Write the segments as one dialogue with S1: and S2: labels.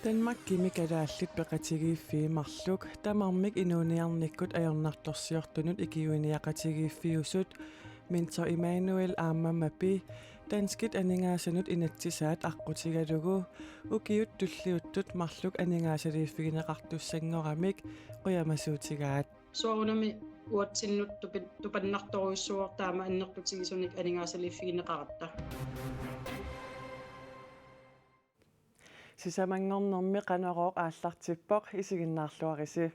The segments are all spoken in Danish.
S1: Danmark kimikalaаллут peqatigiiffiimarluk tamarmik inuuniarnikkut ajornartorsiortunut ikiuiniaqatigiiffiusut Minter Emanuel Aamammapi Danskit aningaasanut inatsisaat aqqutigalugu ukiut tulliuttut marluk aningaasaliiffigineqartussangoramik quyamasuutigaat
S2: suarunami uatsinnut tupannartoruissuor taama annerputigisuniq aningaasaliiffigineqaratta
S1: Sisamangornermi qanoroq aallartippoq isiginnaarluarisi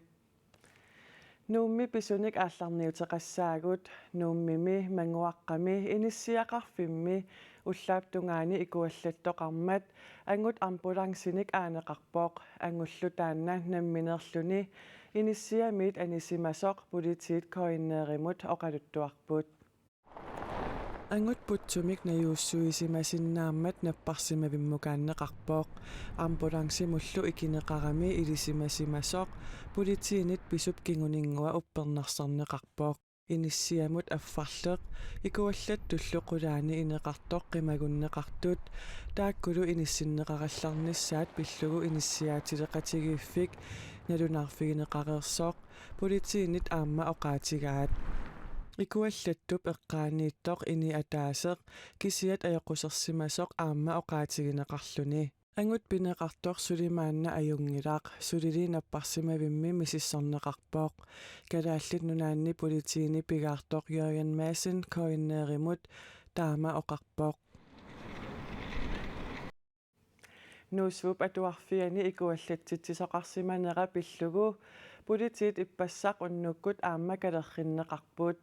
S1: Nuummi pisunik aallarniuteqassaagut nuummimi manguaqqami inissiaqarfimmi ullaaptungaani ikuallattoqarmat angut ambulansinik aaneqarpoq angullu taanna namminerluni inissiamiit anisimasoq politiit koinneerimut oqaluttuarput Angut putsumik najuussuisimasinnaammat napparsimavimmukaanneqarpooq ambulansimullu ikineqarami ilisimasimasoq politiinit pisup kinguningua uppernarsarneqarpooq inissiamut affarleq ikuallattulluqulaani ineqartoq qimagunneqartut taakkulu inissinneqarallarnissaat pillugu inissiaatileqatigiiffik nalunarfigineqareersoq politiinit aamma oqaatigaat Ikuallattup eqqaaniittoq ini ataaseq kisiat ajoqussersimasoq aamma oqaatigineqarluni angut pineqartoq sulimaanna ajungilaq sulili napparsimavimmi misissorneqarpooq kalaallit nunaanni politiini pigaartoq Jørgen Madsen koinneerimut taama oqarpooq Nuusvup atuarfiani ikuallatsisoqarsimanera pillugu politiit ippassaq unnukkut aamma kalerrinneqarput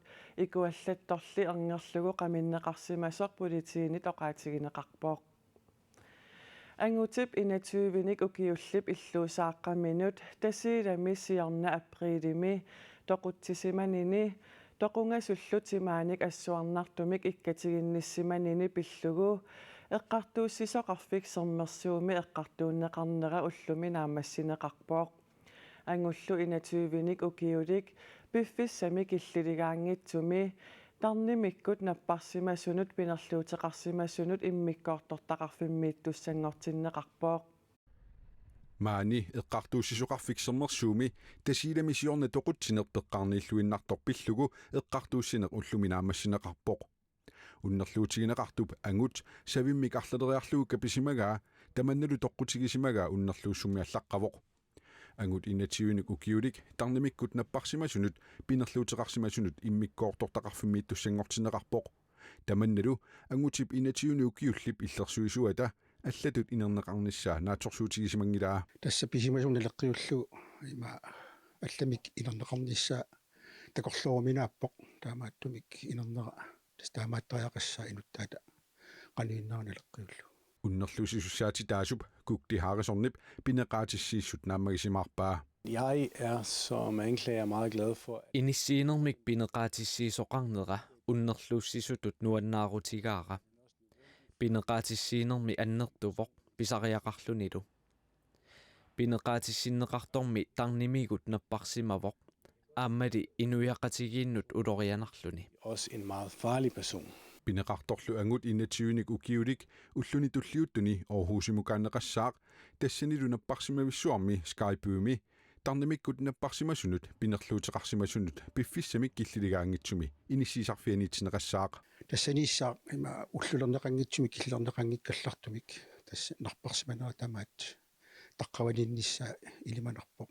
S1: ikuallattorli ernerlugu qaminneqarsimasoq politiinit oqaatigineqarpooq Angutip inatuivinik ukiullip illuusaaqqaminut tasiilami siorna aprilimi toqutsisimanini toqungasullutimaanik assuarnartumik ikkatiginnissimanini pillugu eqqartuussisoqarfik sermersuumi eqqartuunneqarnera ullumi naammassineqarpooq Angullu inatuivinik ukiulik piffissami killiligaangitsumi tarnimikkut napparsimasunut pinerluuteqarsimasunut immikkoortortaqarfimmiittussangortinneqarpooq
S3: Maani eqqartuussisuqarfiksermersuumi tasiilamisiorna toqutsinerpeqqarniilluinnartor pillugu eqqartuussineq ullumi naammassineqarpoq unnerluutigineqartup angut savimmik arlaleriarlugu kapisimagaa tamannalu toqqutigissimagaa unnerluussumi allaqqavoq angut inatiunik ukiulik tarnimikkut napparsimasunut pinerluuteqarsimasunut immikkoortortaqarfimmiittussangortinneqarpoq tamannalu angutip inatiuni ukiullip illersuisuata аллатут инернеқарнissaa наатсорсуутигисимангилаа
S4: тасса писимасуна леққиуллу има алламик инернеқарнissaa такорлууминааппоқ таамааттумик инернера тас таамааттариақассаа инуттаата qaнииннерна леққиуллу
S3: уннерлуусисуссаати таасуп кукти хаарисорнип пинеқаатиссииссут нааммагисимаарпаа
S5: Jeg er som anklager meget glad for
S6: Inissiinermik pineqaatissiisoqarnera unnerluussisutut nuannaarutigaaqa pineqaatissiinermi annertuvoq pisariaqarlunilu pineqaatissinneqartormi tarnimigut napparsimavoq aammali inuyaqatigiinnut ulorianarluni
S5: også en meget farlig person.
S3: pineqartorlu angut inatiunik ukiulik ulluni tulliuttuni Aarhusimukaanneqassaaq tassanilu napparsimavissuarmi Skypeumi tarnimikkut napparsimasunut pinerluuteqarsimasunut piffissamik killiligaangitsumi inissiisarfianiitsineqassaaq
S4: тассаниссаа има уллулернеқангитсуми киллернеқангиккаллартумик тасса нарпарсиманера тамаат таққавалиннissaa илиманарпоқ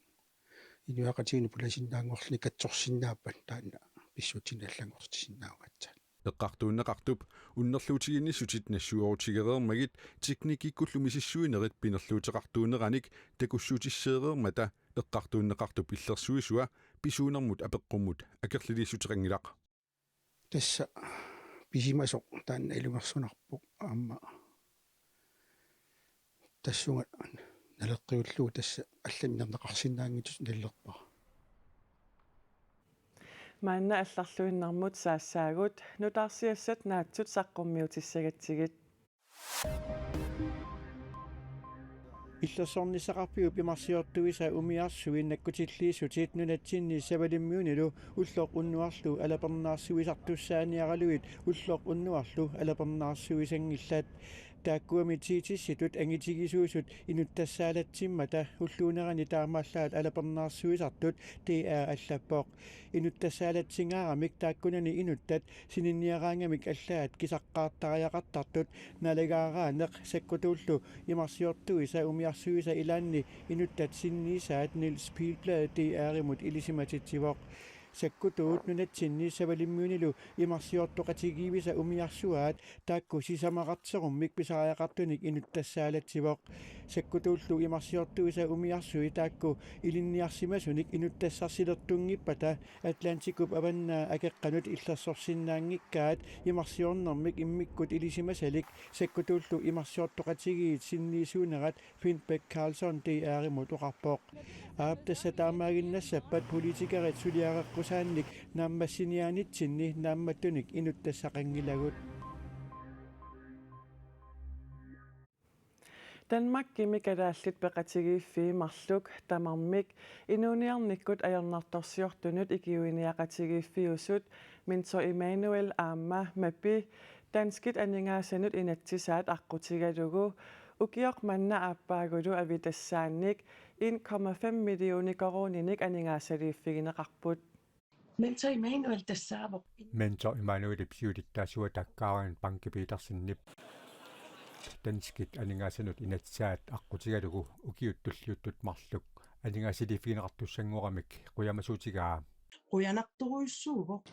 S4: инуяқатигини пуласиннаангорлни катсорсиннааппат таана писсутиналлангортисиннааватсаа
S3: эққартууннеқартуп уннерлуутигинниссутит нассуорутигереермагит техникиккуллумисиссуинерит пинерлуутеқартуунераник такуссуутиссеереермата эққартууннеқартуп иллерсуисуа писуунермут апеққуммут акерлилиссутеқангилақ
S4: тасса писимасоқ таана илумерсунарпоқ аама тассунга налеққиуллуу тасса алламинернеқарсинаангитус наллерпара
S1: Maanna allarluinnarmut saassaagut nutarsiassat naatsut saqqummiutissagatigit
S7: иллерсорнисақарпиу пимарсиортуиса умиарсуи наккутиллиисутит нунатсинни савалиммиунилу уллоқ уннуарлу алапернаарсуисартуссааниаралуит уллоқ уннуарлу алапернаарсуисангиллаат тааккуами тиитисситут ангитигисуусут инуттассаалатсиммата уллуунерани таамааллаат алапернаарсуисартут тиа аллаппоқ инуттассаалатсингаарамик тааккунани инуттат сининниараангамик аллаат кисаққаартариақартартут налегаараанеқ саккутууллу имарсиортуиса умиарсуиса илаанни инуттат синнисаат Нилс Пилблад тиааримут илисиматитсивоқ саккутуут нунатсинни савалиммуунилу имарсиортоқатигиивиса умиарсуаат таакку сисамақартсеруммик писариақартуник инуттассаалатсивоқ саккутууллу имарсиортуиса умиарсуи таакку илинниарсимасуник инуттассарсилертунгиппата атлантикуп аваннаа акеққанут иллерсорсиннаангиккаат имарсиорнэрмик иммиккут илисимасалик саккутууллу имарсиортоқатигиит синниисуунерат Финбек Карлсон тиааримут оқарпоқ ааптасса таамаагиннассаппат политикерит сулиареққусаанник нааммассиниаанитсинни наамматтуник инуттассақангилагут
S1: Danmark kimikalaаллит пеқатигииффиимарлук тамармик инуниарниккут аернартарсиортунут икиуиниақатигииффиусут Minto Emanuel аама маппи данскит анингаасанут инатсисаат аққутигалугу укиоқ манна ааппаагулу авитассаанник 1,5 миллиони корониник анингаасалииффигинеқарпут
S8: Mentor Emanuel tassaavuq
S9: Mentor Emanuel psiulittaasua takkaaran pankkipiitarsinniп данскит анингаасанут инатсаат аққутигалугу укиуттуллиуттут марлук анингаасилиффигинеқартуссангорамик қуямасуутигаа
S8: quyanarturuissuuvoq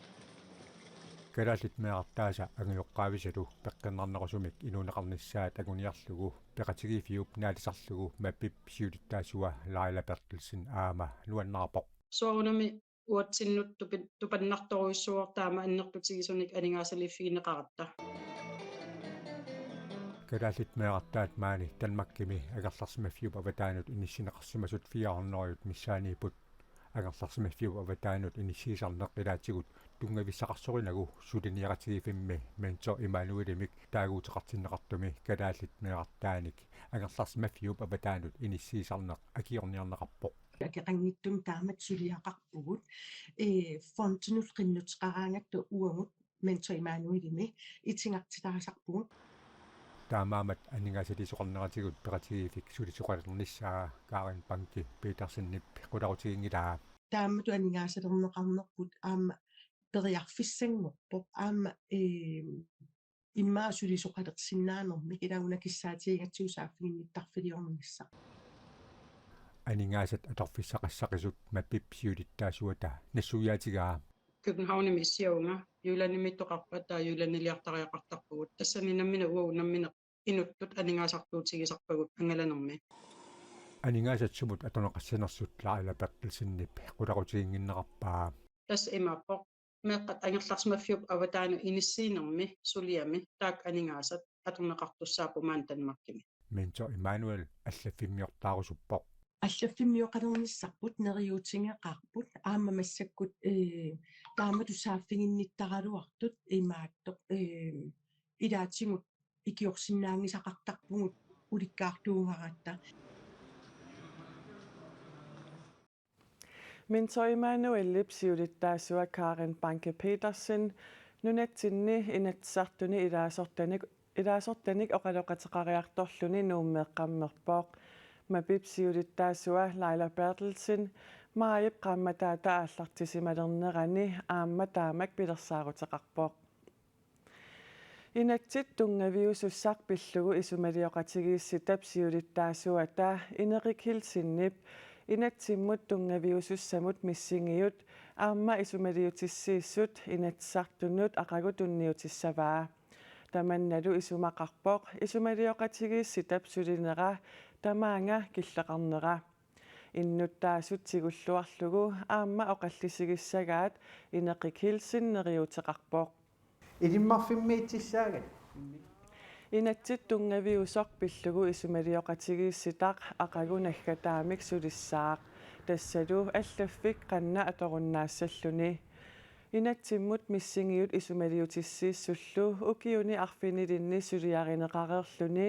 S9: калааллит меартааса ангиоққаависалу пеққиннарнерусумик инунеқарниссаат агуниарлугу пеқатигифиуп наалисарлугу маппип псиулиттаасуа Лайла Бертелсен аама нуаннарпоқ
S2: суарунами уатсиннут тупаннарторуиссуартаама аннертутигисуник анингаасалиффигинеқаратта
S9: калааллит меартаат маани танмаккими агерларсимаффиуп аватаанут иниссинеқарсимасут 400-ют миссааниипут агерларсимаффиуп аватаанут иниссиисарнеққилаатигут тунгависсақарсоринагу сулиниаратигифимми Mentor Emanuelimik таагуутеқартиннеқартуми калааллит меартааник агерларсимаффиуп аватаанут иниссиисарнеқ акиорниарнеқарпоқ
S8: акеқангиттум таамат сулиақарпугут фонтинул қиннутеқараангатту уамут Mentor Emanuelimi итингартитарасарпугут
S9: таамаамат анингаасалисоқарнератигут пеқатигифик сулисоқалерниссаа каарин панки Петерсеннип қуларутигингилаа
S8: таамату анингаасалернеқарнерпут аама периарфиссангорпоқ аама иммаа сулисоқалерсиннаанерми илагунакиссаатигатсуусааффигинниттарфилиорнернисса
S9: анингаасат аторфиссақассақисут маппипсиулиттаасуата нассуяатигаа
S2: Københavnimi siaunga юланимиттоқарпата юланилиартариақартарпугут тассанинаммина уунаммина инуттут анингаасартуутигисарпагут ангаланерми
S9: анингаасатсумут атонеқассанерсут Лайла Бертелсеннип қуларутигингиннеқарпаа
S2: тас имааппоқ меққат ангерларсмаффиуп аватаану иниссиинерми сулиами таак анингаасат атунеқартуссаапумаан танмаккими
S9: Mentor Emanuel аллаффиммиортаарусуппоқ
S8: аллаффиммиоқалерниссарпут нериуутингеқарпут аама массаккут таамату сааффигинниттаралуартут имааттоқ илаатсигут икиорсинаангисақартарпугут уликкаартуугаратта
S1: Minto Emanuel psiulittaasua Karin Banke Petersen nunatsinni inatsartuni ilaasortanik oqaloqatеqariartorluni nuummeeqqammerpooq mapipsiulittaasua Laila Bertelsen maayip qammataata aallartisimalernerani aamma taamak pilersaaruteqarpooq inatsit tungaviusussaq pillugu isumalioqatigiissita psiulittaasuata ineqikilsinnip inatsimmut tungaviusussamut missingiut aamma isumaliutissiissut inatsartunut aqagutunniutissavaa tamannalu isumaqarpoq isumalioqatigiissitap sulinera tamaanga killeqarnera innuttaasut sigulluarlugu aamma oqallisigisagaat ineqikilsinneriuteqarpoq
S7: илиммарфиммиитсисааgat
S1: инатсит tungaviusoq pillugu isumalioqatigiissitaq aqagunagгатаамик сулиссаақ тассалу аллаффик qanna аторуннаассаллуни инатсиммут миссингиут исумалиутиссииссуллу укиуни арфинилинни сулиаринеқарерлуни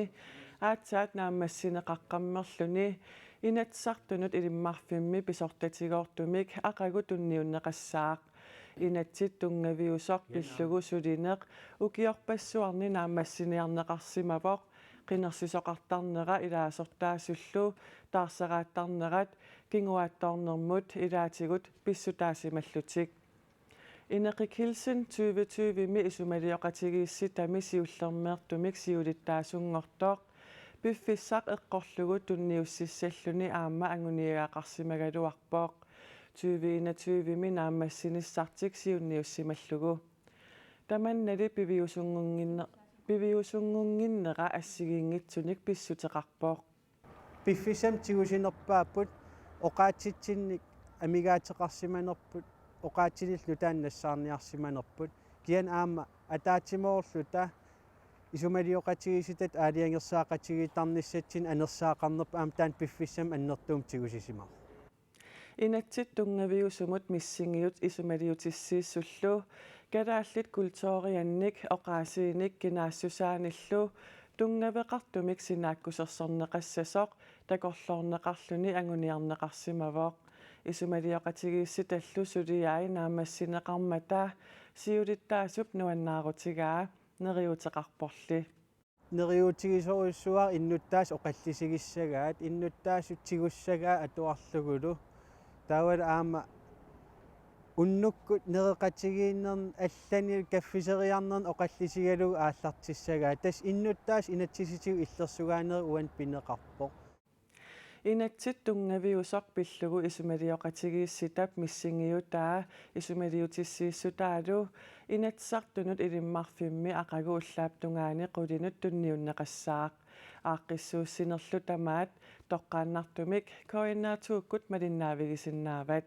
S1: аатсаат наамассинеқаққаммерлуни инатсартунут илиммарфимми писортатигоортумик ақагутунниуннеқассаақ инатсит tungaviusoq pillugu sulineq ukiorpassuarni naammassiniarneqarsimavoq qinnersisoqartarnera ilaasortaasullu taarseraattarnerat kinguaattornermut ilaatigut pissutaasimallutik Inerik Hilsen 2020 isumalioqatigiissitami siullermeertumik siulittaasungortoq piffissaq eqqorlugu tunniussissalluni aamma anguniagaaqarsimagaluarpooq 2021 naammassinissartik siunniussimallugu tamannali piviusungunginnera assigiingitsunik pissuteqarpooq
S7: Piffisam tigusinerpaaput oqaatsitsinnik amigaateqarsimanerput oqaatsilillu taannassaarniarsimanerput kian aamma ataatimoorluta isumalioqatigiisitat aaliangersaaqatigitarnissatsin anersaaqarnerpa aam taan piffissam annertuum tigusisimaq
S1: Inatsit tungaviusumut missingiut isumaliutissiissullu kalaallit kultooriannik oqaasiinik kinaassусааниллу tungaveqartumik sinaakkusersorneqassasoq takorlorneqarluni anguniarneqarsimavoq isumalioqatigiissitallu suliai naamassineqarmata siulittaasup nuannаарutigaa neriuteqarporli
S7: neriutigisoruissuar innuttaas oqallisigisagaat innuttaasutsigussagaa atuarlugulu taawal aama unnukkut nereqatigiinnern allani kaffiseriarnern oqallisigalugu aallartissagaa tas innuttaas inatsisitigu illersugaaneri uan pineqarpoq
S1: Inatsit tungaviusoq pillugu isumalioqatigiissitap missingiutaa isumaliutissiissutaalu inatsartunut ilimmarfimmi aqagu ullaaptungaani qulinut tunniunneqassaaq aaqqissuussinerlu tamaat toqqaannartumik koinnaatuukkut malinnaavigisinnavat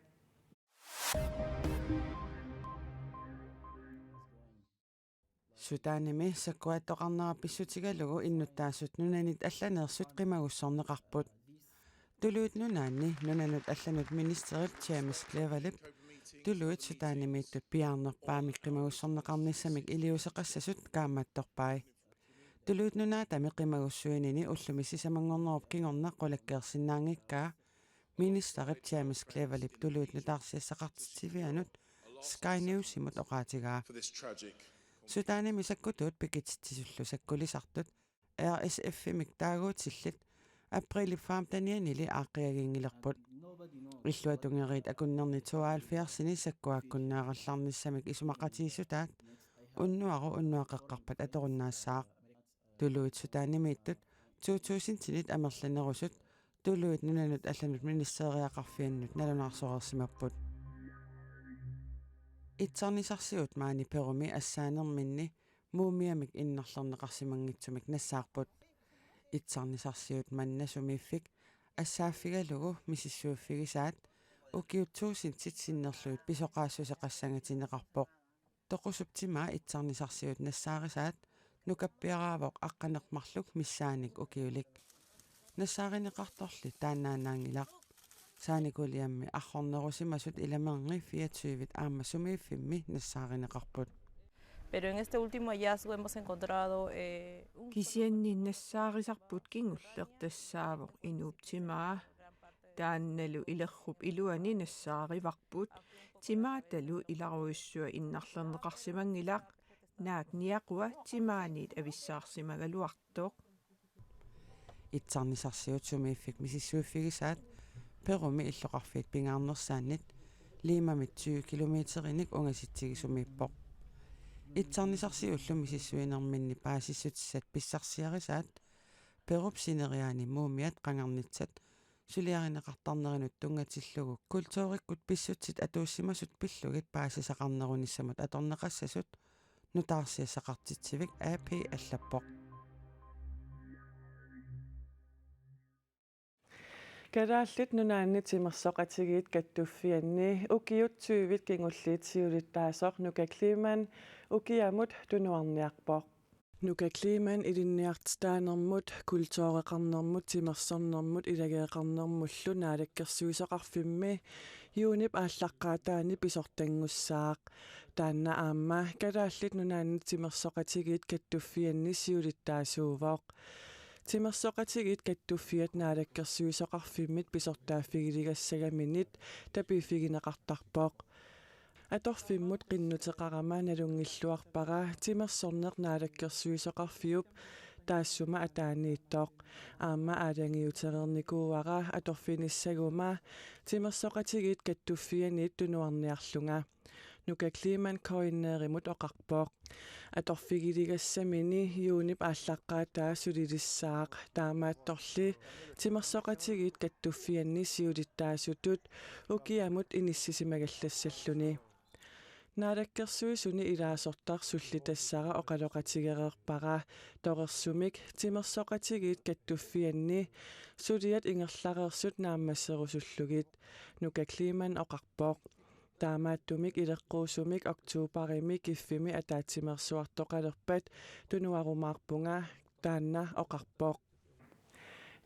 S1: Sutaanimi sakkuattoqarnerapissutigalugu innuttaassut nunanit allaneersut qimagussorneqarput Tuluit nunaanni nunanut allanut ministerit James Cleverlip tuluit sutaanimiittut piarnerpaamik qimagussorneqarnissamik iliuseqassasut kaammattorpai Tuluit nunaatami qimagussuinini ullumissisamangornerup kingorna qulakkeersinnaangikkaa ministerit James Cleverlip tuluit nutaarsiassaqartitivianut Sky News-imut oqaatigaa Sutaanimi sakkutut pikititisullu sakkulisartut RSF-imik taaguutillit aprili 15 aaqiagiingilerput illuatungeriit akunnerni 72 sakkuakkunnaaqallarnissamik isumaqatiissutaat unnuaqeqqarpat atorunnaasaaq tuluit sutaanimiittut 2000 amerlanerusut tuluit nunanut allanut ministeriaqarfiannut nalunaarsoqersimapput Itsarnisarsiut maani perumi assaanerminni muumiamik innarlerneqarsimangitsumik nassaarput Itsarnisarsiut mannasumiiffik assaaffigalugu misissuuffigisaat ukiutsuusintit sinnerluit pisoqaassuseqassangatineqarpoq toqusuptimaa itsarnisarsiut nassaarisaat nukappiaraavoq aqqaneqmarluk missaanik ukiulik nassaaриneqartorli taannaanaangilaq saanikuliammi arrornerusimasut ilamerni 24 aammassumiiffimmi nassaarineqarput
S10: Pero en este último hallazgo hemos encontrado
S11: Kisianni nassaarisarput kingullertassaavoq inuuptimaa taannalu ilerrup iluani nassaarivarput timaatalu ilaruissua innarlerneqarsimangilaq naak niaqua timaaniit avissaarsimagaluartoq
S1: Itsarnisarsiut sumiiffik misissuuffigisaat perumi illoqarfiit pingaarnersaannit liimamit 20 kilometerinik ungasitsigisumiippoq Itsarnisarsiullu misissuinerminni paasissutissat pissarsiarisaat perup sineriaani muumiat qangarnitsat suliarineqartarnerinut tungatillugu kultuurikkut pissutsit atuussimasut pillugit paasisaqarnerunissamut atorneqassasut nutaarsiassaqartitsivik AP allappoq Kadaallit nunaannit simersoqatigiit kattuffianni ukiutsuivit kingulliit siulittaasoq nukakliiman ukiamut tunuarniarpoq nukakliiman ilinniartitaanermut kultooreqarnermut simersornermut ilageeqarnermullu naalakkersuisoqarfimmi yuunip ааllaqqaataani pisortangussaaq taanna aamma kadaallit nunaannit simersoqatigiit kattuffianni siulittaasuuvoq Timersoqatigiit kattuffiat naalakkersuisoqarfimmit pisortaaffigiligassagaminit tapiiffigineqartarpoq atorfimmut qinnuteqarama nalungilluarpara timersorneq naalakkersuisoqarfiup taassuma ataaniittoq aamma aalangiutereernikuuara atorfinissaguma timersoqatigit kattuffianiit tunuarniarlunga nuka kliman koinneerimut oqarpoq atorfigiligassamini yuunip ааllaqqaataa sulilissaaq taamaattorli timersoqatigit kattuffianni siulittaasutut ukiamut inissisimagallassalluni naadakkersui suni ilaasortar sullitassara oqaloqatigereerpara toqersumik timersoqatigit kattuffianni suliat ingerlareersut naammasserusullugit nuka kliman oqarpoq taamaattumik ileqquusumik oktuuparimi kiffimi ataatimersuartoqalerpat tunuarumaarpunga taanna oqarpoq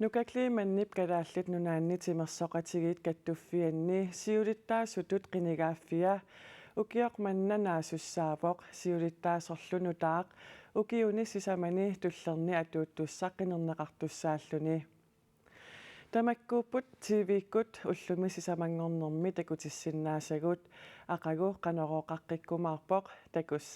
S1: nuka klimannip kalaallit nunaanni timersoqatigit kattuffianni siulittaasutut qinigaaffia ukioq mannanaasussaavoq siulittaasorlunutaaq ukiuni sisamani tullerni atuuttussaqqinerneqartussaalluni tamakkuupput TV-kkut ullumi sisamangornermi takutissinnaassagut aqagu qanorooqaqqikkumaarpoq takus